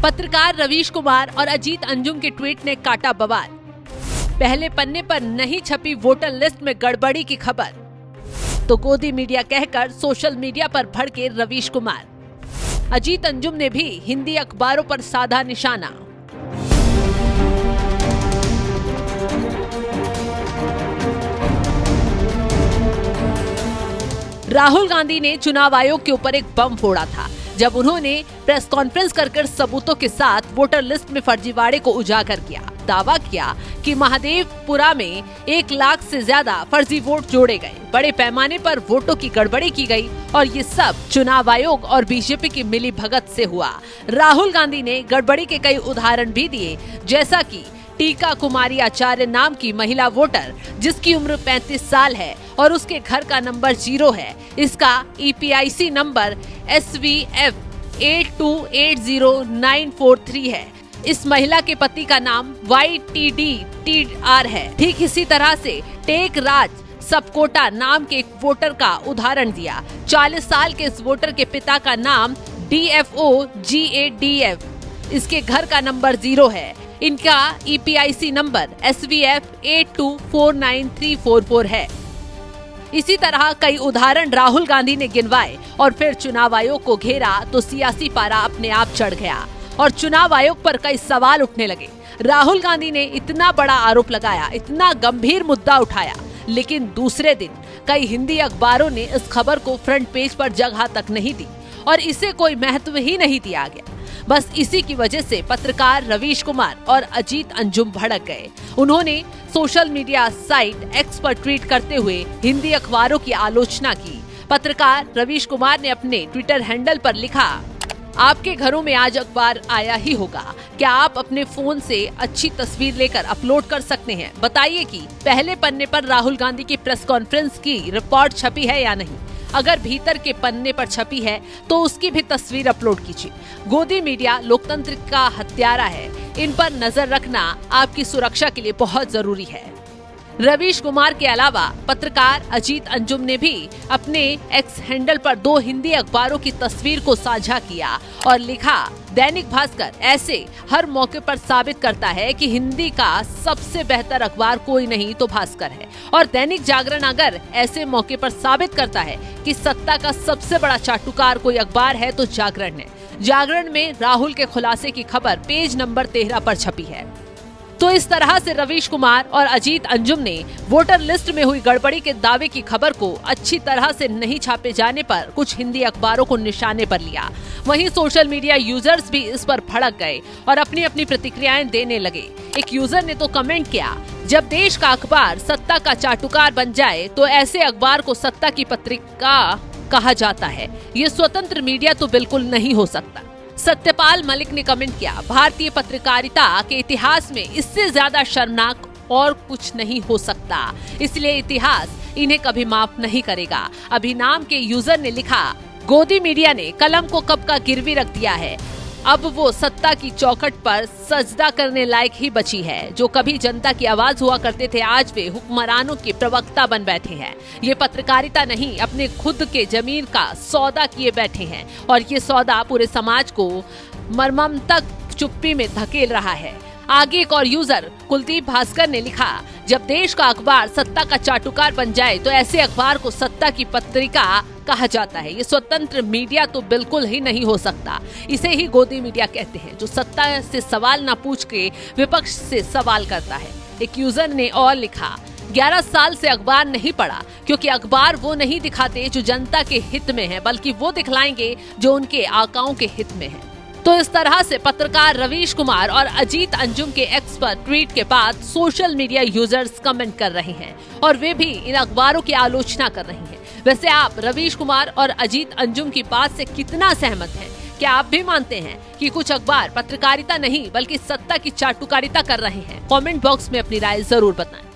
पत्रकार रवीश कुमार और अजीत अंजुम के ट्वीट ने काटा बवाल। पहले पन्ने पर नहीं छपी वोटर लिस्ट में गड़बड़ी की खबर, तो गोदी मीडिया कहकर सोशल मीडिया पर भड़के रवीश कुमार। अजीत अंजुम ने भी हिंदी अखबारों पर साधा निशाना। राहुल गांधी ने चुनाव आयोग के ऊपर एक बम फोड़ा था जब उन्होंने प्रेस कॉन्फ्रेंस कर सबूतों के साथ वोटर लिस्ट में फर्जीवाड़े को उजागर किया। दावा किया कि महादेवपुरा में 1 लाख से ज्यादा फर्जी वोट जोड़े गए, बड़े पैमाने पर वोटों की गड़बड़ी की गई और ये सब चुनाव आयोग और बीजेपी की मिली भगत से हुआ। राहुल गांधी ने गड़बड़ी के कई उदाहरण भी दिए, जैसा कि टीका कुमारी आचार्य नाम की महिला वोटर जिसकी उम्र 35 साल है और उसके घर का नंबर 0 है। इसका EPIC नंबर SVF 82800943 है। इस महिला के पति का नाम YTDTR है। ठीक इसी तरह से टेक राज सबकोटा नाम के एक वोटर का उदाहरण दिया। 40 साल के इस वोटर के पिता का नाम DFOGADF, इसके घर का नंबर 0 है। इनका EPIC नंबर SVF 824934 है। इसी तरह कई उदाहरण राहुल गांधी ने गिनवाए और फिर चुनाव आयोग को घेरा तो सियासी पारा अपने आप चढ़ गया और चुनाव आयोग पर कई सवाल उठने लगे। राहुल गांधी ने इतना बड़ा आरोप लगाया, इतना गंभीर मुद्दा उठाया, लेकिन दूसरे दिन कई हिंदी अखबारों ने इस खबर को फ्रंट पेज पर जगह तक नहीं दी और इसे कोई महत्व ही नहीं दिया गया। बस इसी की वजह से पत्रकार रवीश कुमार और अजीत अंजुम भड़क गए। उन्होंने सोशल मीडिया साइट X पर ट्वीट करते हुए हिंदी अखबारों की आलोचना की। पत्रकार रवीश कुमार ने अपने ट्विटर हैंडल पर लिखा, आपके घरों में आज अखबार आया ही होगा। क्या आप अपने फोन से अच्छी तस्वीर लेकर अपलोड कर सकते हैं? बताइए कि पहले पन्ने पर राहुल गांधी की प्रेस कॉन्फ्रेंस की रिपोर्ट छपी है या नहीं। अगर भीतर के पन्ने पर छपी है तो उसकी भी तस्वीर अपलोड कीजिए। गोदी मीडिया लोकतंत्र का हत्यारा है, इन पर नजर रखना आपकी सुरक्षा के लिए बहुत जरूरी है। रवीश कुमार के अलावा पत्रकार अजीत अंजुम ने भी अपने X हैंडल पर 2 हिंदी अखबारों की तस्वीर को साझा किया और लिखा, दैनिक भास्कर ऐसे हर मौके पर साबित करता है कि हिंदी का सबसे बेहतर अखबार कोई नहीं तो भास्कर है, और दैनिक जागरण अगर ऐसे मौके पर साबित करता है कि सत्ता का सबसे बड़ा चाटुकार कोई अखबार है तो जागरण है। जागरण में राहुल के खुलासे की खबर पेज नंबर 13 पर छपी है। तो इस तरह से रवीश कुमार और अजीत अंजुम ने वोटर लिस्ट में हुई गड़बड़ी के दावे की खबर को अच्छी तरह से नहीं छापे जाने पर कुछ हिंदी अखबारों को निशाने पर लिया। वहीं सोशल मीडिया यूजर्स भी इस पर भड़क गए और अपनी अपनी प्रतिक्रियाएं देने लगे। एक यूजर ने तो कमेंट किया, जब देश का अखबार सत्ता का चाटुकार बन जाए तो ऐसे अखबार को सत्ता की पत्रिका कहा जाता है। ये स्वतंत्र मीडिया तो बिल्कुल नहीं हो सकता। सत्यपाल मलिक ने कमेंट किया, भारतीय पत्रकारिता के इतिहास में इससे ज्यादा शर्मनाक और कुछ नहीं हो सकता, इसलिए इतिहास इन्हें कभी माफ नहीं करेगा। अभी नाम के यूजर ने लिखा, गोदी मीडिया ने कलम को कब का गिरवी रख दिया है, अब वो सत्ता की चौखट पर सजदा करने लायक ही बची है। जो कभी जनता की आवाज हुआ करते थे आज वे हुक्मरानों के प्रवक्ता बन बैठे हैं। ये पत्रकारिता नहीं, अपने खुद के जमीन का सौदा किए बैठे हैं और ये सौदा पूरे समाज को मर्मन्तक चुप्पी में धकेल रहा है। आगे एक और यूजर कुलदीप भास्कर ने लिखा, जब देश का अखबार सत्ता का चाटुकार बन जाए तो ऐसे अखबार को सत्ता की पत्रिका कहा जाता है। ये स्वतंत्र मीडिया तो बिल्कुल ही नहीं हो सकता। इसे ही गोदी मीडिया कहते हैं, जो सत्ता से सवाल न पूछ के विपक्ष से सवाल करता है। एक यूजर ने और लिखा, 11 साल से अखबार नहीं पढ़ा, क्योंकि अखबार वो नहीं दिखाते जो जनता के हित में है, बल्कि वो दिखलाएंगे जो उनके आकाओं के हित में है। तो इस तरह से पत्रकार रवीश कुमार और अजीत अंजुम के X पर ट्वीट के बाद सोशल मीडिया यूजर्स कमेंट कर रहे हैं और वे भी इन अखबारों की आलोचना कर रहे हैं। वैसे आप रवीश कुमार और अजीत अंजुम की बात से कितना सहमत हैं? क्या आप भी मानते हैं कि कुछ अखबार पत्रकारिता नहीं बल्कि सत्ता की चाटुकारिता कर रहे हैं? कमेंट बॉक्स में अपनी राय जरूर बताएं।